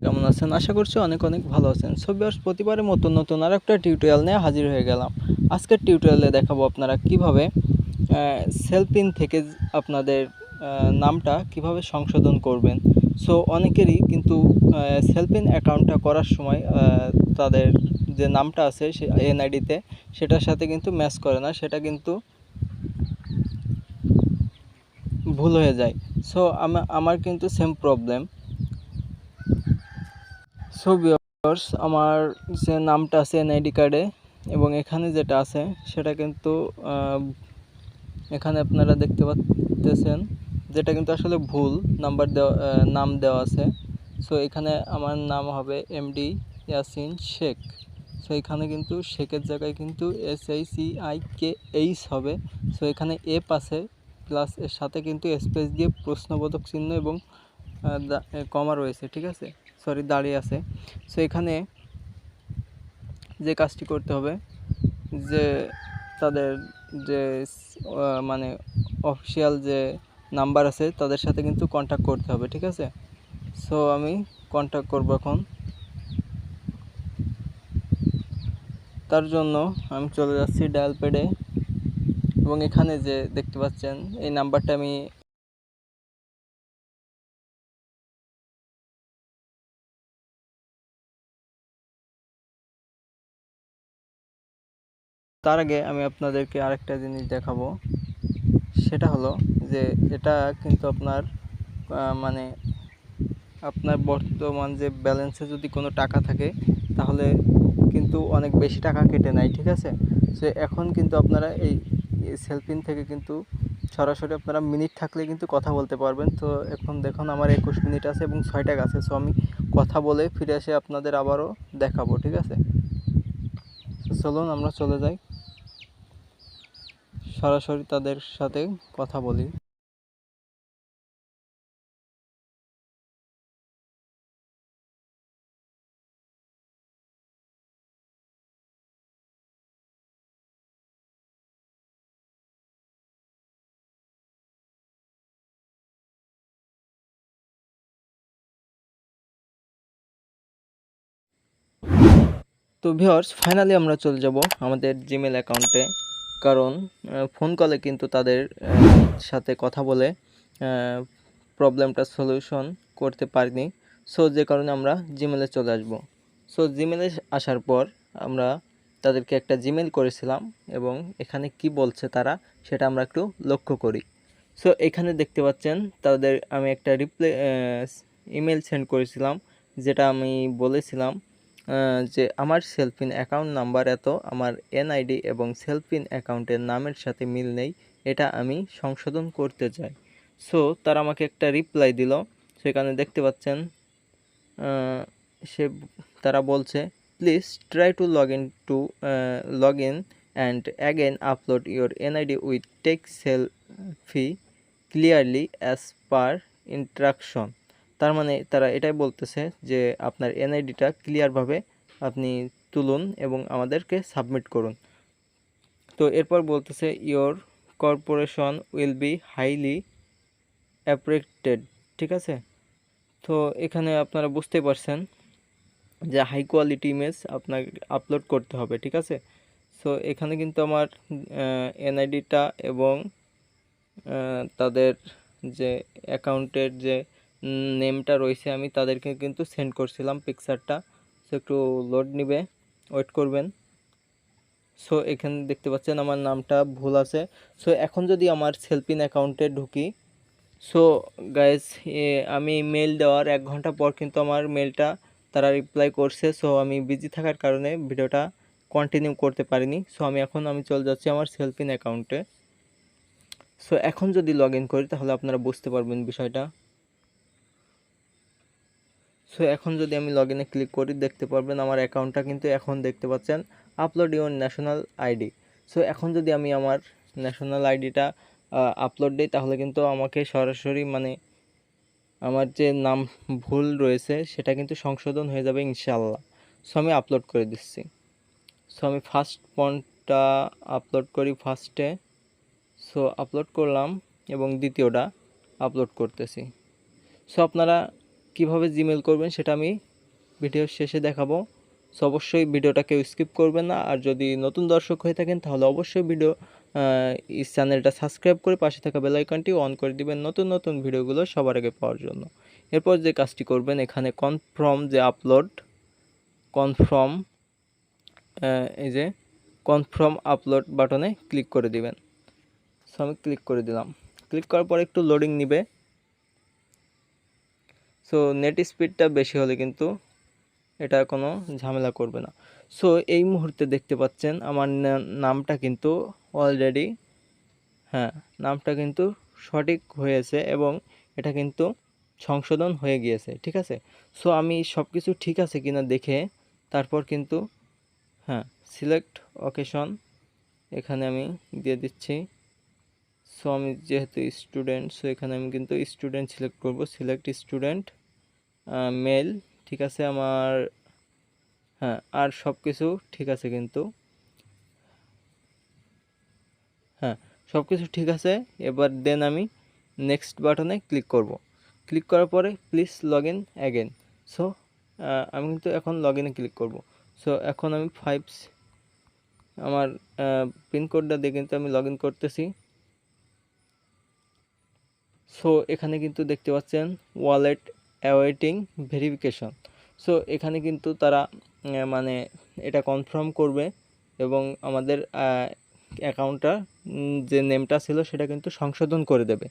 কেমন আছেন? আশা করছি অনেক অনেক ভালো আছেন। সো ভিউয়ার্স, প্রতিবারের মতো নতুন আরেকটা টিউটোরিয়াল নিয়ে হাজির হয়ে গেলাম। আজকের টিউটোরিয়ালে দেখাবো আপনারা কিভাবে সেলফিন থেকে আপনাদের নামটা কিভাবে সংশোধন করবেন। সো অনেকেরই কিন্তু সেলফিন অ্যাকাউন্টটা করার সময় তাদের যে নামটা আছে সে এনআইডিতে সেটার সাথে কিন্তু ম্যাচ করে না, সেটা কিন্তু ভুল হয়ে যায়। সো আমার কিন্তু সেম প্রবলেম। সো ভিউয়ার্স, আমার যে নামটা আছে এনআইডি কার্ডে এবং এখানে যেটা আছে সেটা কিন্তু এখানে আপনারা দেখতে পাচ্ছেন যেটা কিন্তু আসলে ভুল নাম্বার দেওয়া, নাম দেওয়া আছে। সো এখানে আমার নাম হবে এমডি ইয়াসিন শেখ। সো এখানে কিন্তু শেখের জায়গায় কিন্তু SHEIKH হবে। সো এখানে এফ আছে প্লাস এর সাথে কিন্তু স্পেস দিয়ে প্রশ্নবোধক চিহ্ন এবং কমা রয়েছে, ঠিক আছে, সরি দাঁড়িয়ে আছে। সো এখানে যে কাজটি করতে হবে যে তাদের যে মানে অফিসিয়াল যে নাম্বার আছে তাদের সাথে কিন্তু কন্ট্যাক্ট করতে হবে, ঠিক আছে। সো আমি কন্ট্যাক্ট করব এখন। তার জন্য আমি চলে যাচ্ছি ডায়াল প্যাডে এবং এখানে যে দেখতে পাচ্ছেন এই নাম্বারটা আমি তার আগে আমি আপনাদেরকে আরেকটা জিনিস দেখাবো। সেটা হলো যে এটা কিন্তু আপনার মানে আপনার বর্তমান যে ব্যালেন্সে যদি কোনো টাকা থাকে তাহলে কিন্তু অনেক বেশি টাকা কেটে নেয়, ঠিক আছে। সো এখন কিন্তু আপনারা এই সেলফিন থেকে কিন্তু সরাসরি আপনারা মিনিট থাকলে কিন্তু কথা বলতে পারবেন। তো এখন দেখুন আমার 21 মিনিট আছে এবং 6টা আছে। সো আমি কথা বলে ফিরে এসে আপনাদের আবারও দেখাবো, ঠিক আছে। চলুন আমরা চলে যাই, সরাসরি তাদের সাথে কথা বলি। তো ভিউয়ার্স, ফাইনালি আমরা চলে যাব আমাদের জিমেল অ্যাকাউন্টে, কারণ ফোন কলে কিন্তু তাদের সাথে কথা বলে প্রবলেমটা সলিউশন করতে পারিনি। সো যে কারণে আমরা জিমেলে চলে আসব। সো জিমেলে আসার পর আমরা তাদেরকে একটা জিমেল করেছিলাম এবং এখানে কি বলছে তারা সেটা আমরা একটু লক্ষ্য করি। সো এখানে দেখতে পাচ্ছেন তাদের আমি একটা ইমেল সেন্ড করেছিলাম, যেটা আমি বলেছিলাম যে আমার সেলফিন অ্যাকাউন্ট নাম্বার এত, আমার এনআইডি এবং সেলফিন অ্যাকাউন্টের নামের সাথে মিল নেই, এটা আমি সংশোধন করতে চাই। সো তারা আমাকে একটা রিপ্লাই দিল। সেখানে দেখতে পাচ্ছেন সে তারা বলছে please try to log in and again upload your NID with take selfie clearly as per instruction. তার মানে তারা এটাই বলতেছে যে আপনার এনআইডিটা ক্লিয়ারভাবে আপনি তুলুন এবং আমাদেরকে সাবমিট করুন। তো এরপর বলতেছে your corporation will be highly appreciated, ঠিক আছে। তো এখানে আপনারা বুঝতে পারছেন যে হাই কোয়ালিটি ইমেজ আপনার আপলোড করতে হবে, ঠিক আছে। সো এখানে কিন্তু আমার এনআইডিটা এবং তাদের যে অ্যাকাউন্টের যে নেমটা রয়েছে আমি তাদেরকে কিন্তু সেন্ড করছিলাম পিকচারটা। সো একটু লোড নিবে, ওয়েট করবেন। সো এখানে দেখতে পাচ্ছেন আমার নামটা ভুল আছে। সো এখন যদি আমার সেলফিন অ্যাকাউন্টে ঢুকি, সো গাইস, আমি মেল দেওয়ার 1 ঘন্টা পর কিন্তু আমার মেলটা তারা রিপ্লাই করছে। সো আমি বিজি থাকার কারণে ভিডিওটা কন্টিনিউ করতে পারিনি। সো আমি চলে যাচ্ছি আমার সেলফিন অ্যাকাউন্টে। সো এখন যদি লগ ইন করি তাহলে আপনারা বুঝতে পারবেন বিষয়টা। সো এখন যদি আমি লগ ইনে ক্লিক করি দেখতে পারবেন আমার অ্যাকাউন্টটা কিন্তু এখন দেখতে পাচ্ছেন upload your national ID. So এখন যদি আমি আমার ন্যাশনাল আইডিটা আপলোড দিই তাহলে কিন্তু আমাকে সরাসরি মানে আমার যে নাম ভুল রয়েছে সেটা কিন্তু সংশোধন হয়ে যাবে ইনশাআল্লাহ। সো আমি আপলোড করে দিচ্ছি। সো আমি ফার্স্ট পয়েন্টটা আপলোড করি ফার্স্টে। সো আপলোড করলাম এবং দ্বিতীয়টা আপলোড করতেছি। সো আপনারা কিভাবে জিমেল করবেন সেটা আমি ভিডিওর শেষে দেখাবো। সো অবশ্যই ভিডিওটা কেউ স্কিপ করবেন না। আর যদি নতুন দর্শক হয়ে থাকেন তাহলে অবশ্যই এই চ্যানেলটা সাবস্ক্রাইব করে পাশে থাকা বেল আইকনটি অন করে দিবেন নতুন নতুন ভিডিওগুলো সবার আগে পাওয়ার জন্য। এরপর যে কাজটি করবেন, এখানে এই যে কনফার্ম আপলোড বাটনে ক্লিক করে দিবেন। সো আমি ক্লিক করে দিলাম। ক্লিক করার পর একটু লোডিং নিবে। সো নেট স্পিডটা বেশি হলে কিন্তু এটা কোনো ঝামেলা করবে না। সো এই মুহূর্তে দেখতে পাচ্ছেন আমার নামটা কিন্তু অলরেডি নামটা কিন্তু সঠিক হয়েছে এবং এটা কিন্তু সংশোধন হয়ে গিয়েছে, ঠিক আছে। সো আমি সব কিছু ঠিক আছে কিনা দেখে তারপর কিন্তু সিলেক্ট অকেশন এখানে আমি দিয়ে দিচ্ছি। সো আমি যেহেতু স্টুডেন্ট, সো এখানে আমি কিন্তু স্টুডেন্ট সিলেক্ট করব। সিলেক্ট স্টুডেন্ট মেল, ঠিক আছে আমার। আর সব কিছু ঠিক আছে কিন্তু সব কিছু ঠিক আছে। এবার দেন আমি নেক্সট বাটনে ক্লিক করব। ক্লিক করার পরে please log in again. So আমি কিন্তু এখন লগ ইনে ক্লিক করব। সো এখন আমি আমার পিনকোডটা দিয়ে কিন্তু আমি লগ ইন করতেছি। সো এখানে কিন্তু দেখতে পাচ্ছেন ওয়ালেট অ্যাওয়েটিং ভেরিফিকেশন। সো এখানে কিন্তু তারা মানে এটা কনফার্ম করবে এবং আমাদের অ্যাকাউন্টটা যে নেমটা ছিল সেটা কিন্তু সংশোধন করে দেবে।